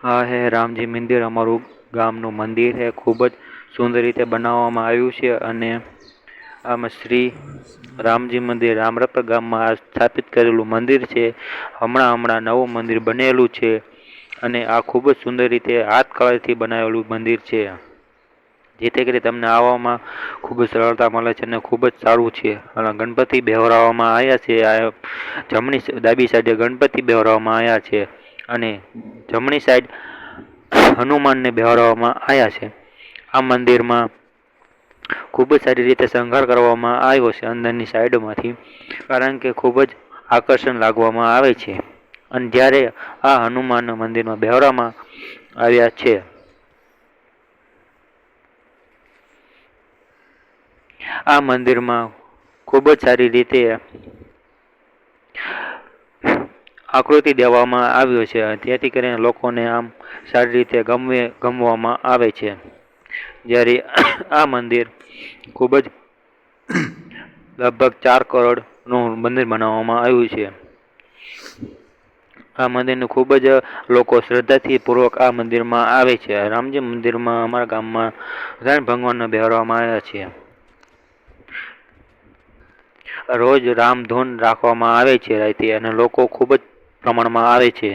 આ હે રામજી મંદિર, અમારું ગામનું મંદિર છે, ખૂબ જ સુંદર રીતે બનાવવામાં આવ્યું છે અને આમાં શ્રી રામજી મંદિર રામરપર ગામમાં આ સ્થાપિત કરેલું મંદિર છે. હમણાં નવું મંદિર બનેલું છે અને આ ખૂબ જ સુંદર રીતે હાથકળાથી બનાવેલું મંદિર છે, જેથી કરી તમને આવવામાં ખૂબ જ સરળતા મળે છે અને ખૂબ જ સારું છે. અને ગણપતિ બેવરાવવામાં આવ્યા છે. આ ડાબી સાઈડે ગણપતિ બેવરાવવામાં આવ્યા છે અને જમણી સાઈડ હનુમાનને બેહાડવામાં આવ્યા છે. આ મંદિરમાં ખૂબ જ સારી રીતે શણગાર કરવામાં આવ્યો છે અંદરની સાઈડમાંથી, કારણ કે ખૂબ જ આકર્ષણ લાગવામાં આવે છે. અને જ્યારે આ હનુમાનના મંદિરમાં બેહાડવામાં આવ્યા છે, આ મંદિરમાં ખૂબ જ સારી રીતે આકૃતિ દેવામાં આવ્યો છે, જેથી કરીને લોકોને આમ સારી રીતે ગમવામાં આવે છે. જ્યારે આ મંદિર ખૂબ જ લગભગ 4 કરોડનું મંદિર બનાવવામાં આવ્યું છે. આ મંદિરને ખૂબ જ લોકો શ્રદ્ધાથી પૂર્વક આ મંદિરમાં આવે છે. રામજી મંદિરમાં અમારા ગામમાં રામ ભગવાનને બેહાડવામાં આવ્યા છે. રોજ રામધૂન રાખવામાં આવે છે રાતે, અને લોકો ખૂબ જ પ્રમાણમાં આવે છે.